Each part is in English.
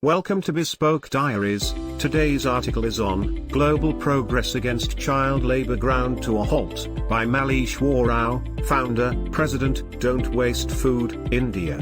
Welcome to Bespoke Diaries. Today's article is on Global Progress Against Child Labour Ground to a Halt, by Malleshwar Rao, founder, President, Don't Waste Food, India.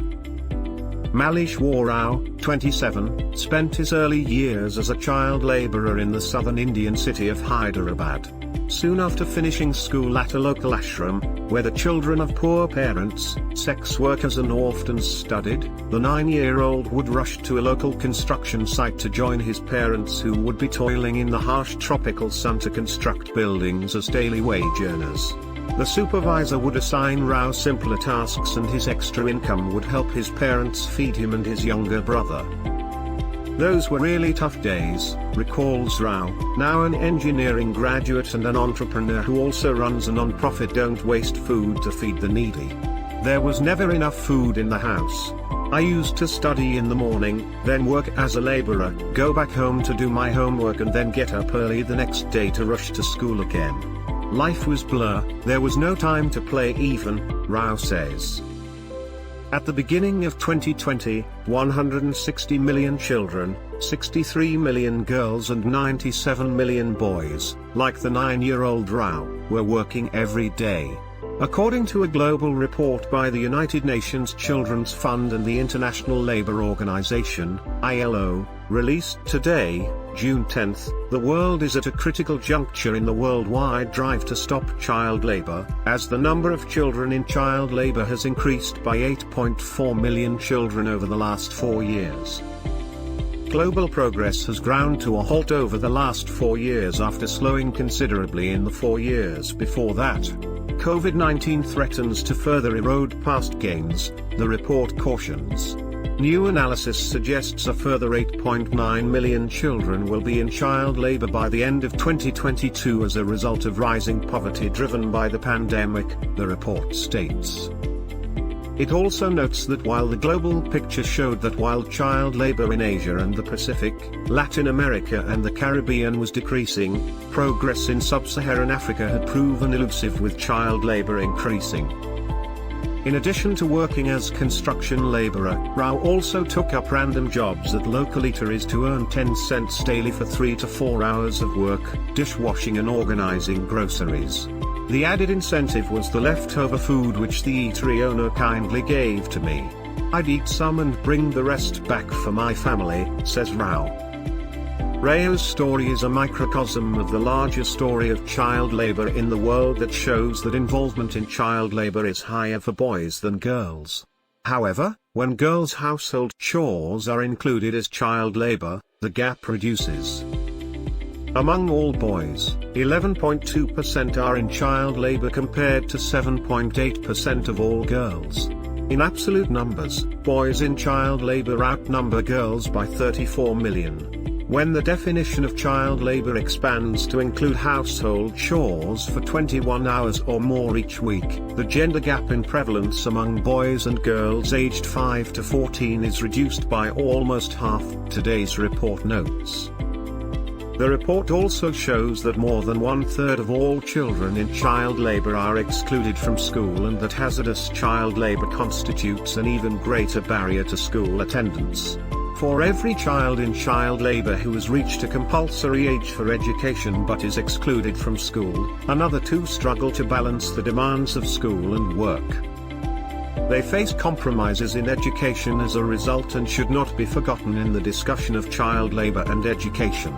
Malleshwar Rao, 27, spent his early years as a child labourer in the southern Indian city of Hyderabad. Soon after finishing school at a local ashram, where the children of poor parents, sex workers and orphans studied, the 9-year-old would rush to a local construction site to join his parents, who would be toiling in the harsh tropical sun to construct buildings as daily wage earners. The supervisor would assign Rao simpler tasks, and his extra income would help his parents feed him and his younger brother. Those were really tough days, recalls Rao, now an engineering graduate and an entrepreneur who also runs a non-profit Don't Waste Food to feed the needy. There was never enough food in the house. I used to study in the morning, then work as a laborer, go back home to do my homework and then get up early the next day to rush to school again. Life was blur, there was no time to play even, Rao says. At the beginning of 2020, 160 million children, 63 million girls and 97 million boys, like the 9-year-old Rao, were working every day. According to a global report by the United Nations Children's Fund and the International Labour Organization, ILO, released today, June 10, the world is at a critical juncture in the worldwide drive to stop child labor, as the number of children in child labor has increased by 8.4 million children over the last 4 years. Global progress has ground to a halt over the last 4 years after slowing considerably in the 4 years before that. COVID-19 threatens to further erode past gains, the report cautions. New analysis suggests a further 8.9 million children will be in child labor by the end of 2022 as a result of rising poverty driven by the pandemic, the report states. It also notes that while the global picture showed that while child labor in Asia and the Pacific, Latin America and the Caribbean was decreasing, progress in sub-Saharan Africa had proven elusive, with child labor increasing. In addition to working as construction laborer, Rao also took up random jobs at local eateries to earn 10 cents daily for 3 to 4 hours of work, dishwashing and organizing groceries. The added incentive was the leftover food which the eatery owner kindly gave to me. I'd eat some and bring the rest back for my family, says Rao. Rao's story is a microcosm of the larger story of child labor in the world that shows that involvement in child labor is higher for boys than girls. However, when girls' household chores are included as child labor, the gap reduces. Among all boys, 11.2% are in child labor compared to 7.8% of all girls. In absolute numbers, boys in child labor outnumber girls by 34 million. When the definition of child labor expands to include household chores for 21 hours or more each week, the gender gap in prevalence among boys and girls aged 5 to 14 is reduced by almost half, today's report notes. The report also shows that more than 1/3 of all children in child labor are excluded from school, and that hazardous child labor constitutes an even greater barrier to school attendance. For every child in child labor who has reached a compulsory age for education but is excluded from school, another 2 struggle to balance the demands of school and work. They face compromises in education as a result and should not be forgotten in the discussion of child labor and education.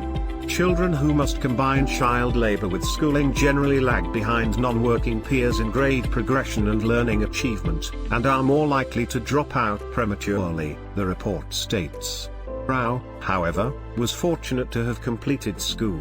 Children who must combine child labor with schooling generally lag behind non-working peers in grade progression and learning achievement, and are more likely to drop out prematurely, the report states. Rao, however, was fortunate to have completed school.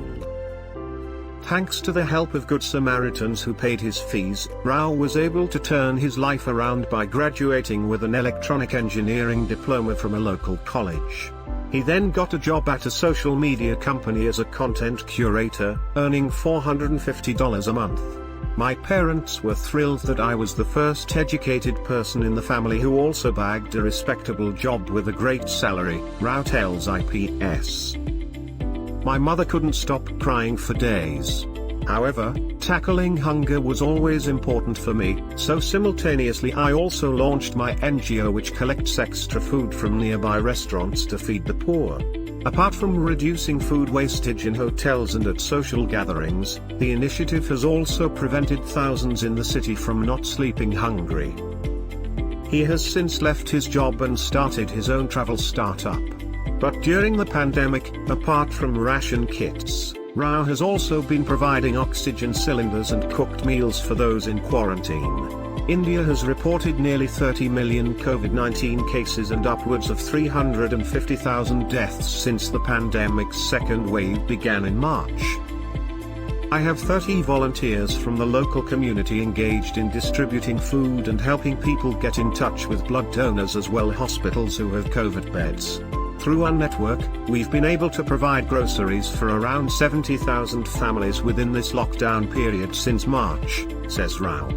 Thanks to the help of Good Samaritans who paid his fees, Rao was able to turn his life around by graduating with an electronic engineering diploma from a local college. He then got a job at a social media company as a content curator, earning $450 a month. My parents were thrilled that I was the first educated person in the family who also bagged a respectable job with a great salary, Rao tells IPS. My mother couldn't stop crying for days. However, tackling hunger was always important for me, so simultaneously I also launched my NGO, which collects extra food from nearby restaurants to feed the poor. Apart from reducing food wastage in hotels and at social gatherings, the initiative has also prevented thousands in the city from not sleeping hungry. He has since left his job and started his own travel startup. But during the pandemic, apart from ration kits, Rao has also been providing oxygen cylinders and cooked meals for those in quarantine. India has reported nearly 30 million COVID-19 cases and upwards of 350,000 deaths since the pandemic's second wave began in March. I have 30 volunteers from the local community engaged in distributing food and helping people get in touch with blood donors as well as hospitals who have COVID beds. Through our network, we've been able to provide groceries for around 70,000 families within this lockdown period since March, says Rao.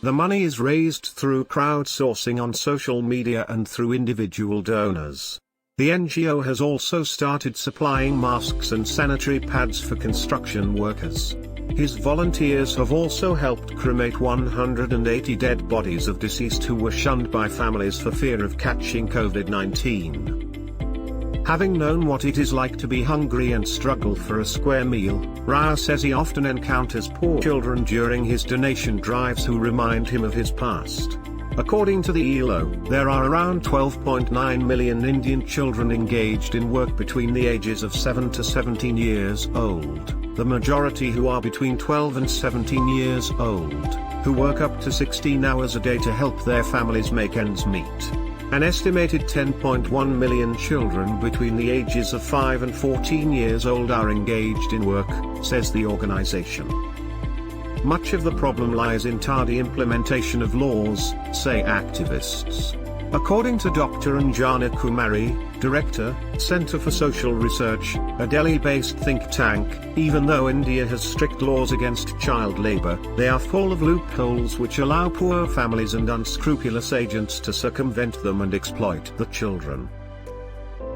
The money is raised through crowdsourcing on social media and through individual donors. The NGO has also started supplying masks and sanitary pads for construction workers. His volunteers have also helped cremate 180 dead bodies of deceased who were shunned by families for fear of catching COVID-19. Having known what it is like to be hungry and struggle for a square meal, Rao says he often encounters poor children during his donation drives who remind him of his past. According to the ELO, there are around 12.9 million Indian children engaged in work between the ages of 7 to 17 years old, the majority who are between 12 and 17 years old, who work up to 16 hours a day to help their families make ends meet. An estimated 10.1 million children between the ages of 5 and 14 years old are engaged in work, says the organization. Much of the problem lies in tardy implementation of laws, say activists. According to Dr. Anjana Kumari, Director, Center for Social Research, a Delhi-based think tank, even though India has strict laws against child labor, they are full of loopholes which allow poor families and unscrupulous agents to circumvent them and exploit the children.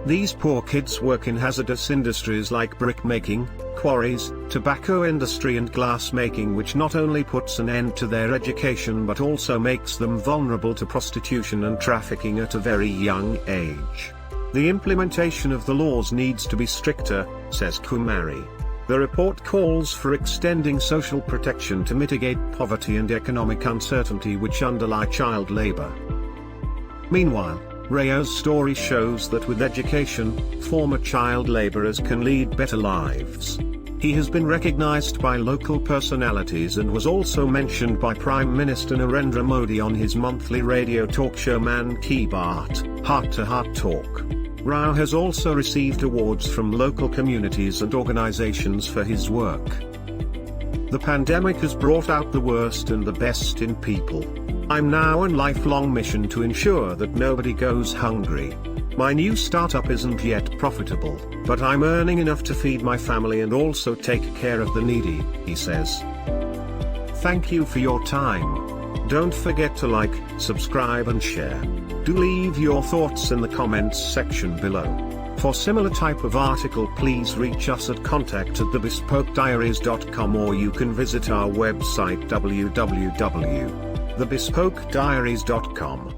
These poor kids work in hazardous industries like brick making, quarries, tobacco industry and glass making, which not only puts an end to their education but also makes them vulnerable to prostitution and trafficking at a very young age. The implementation of the laws needs to be stricter, says Kumari. The report calls for extending social protection to mitigate poverty and economic uncertainty which underlie child labor. Meanwhile, Rao's story shows that with education, former child laborers can lead better lives. He has been recognized by local personalities and was also mentioned by Prime Minister Narendra Modi on his monthly radio talk show Man Ki Baat, Heart to Heart Talk. Rao has also received awards from local communities and organizations for his work. The pandemic has brought out the worst and the best in people. I'm now on lifelong mission to ensure that nobody goes hungry. My new startup isn't yet profitable, but I'm earning enough to feed my family and also take care of the needy, he says. Thank you for your time. Don't forget to like, subscribe and share. Do leave your thoughts in the comments section below. For similar type of article, please reach us at contact@thebespokediaries.com, or you can visit our website www.thebespokediaries.com.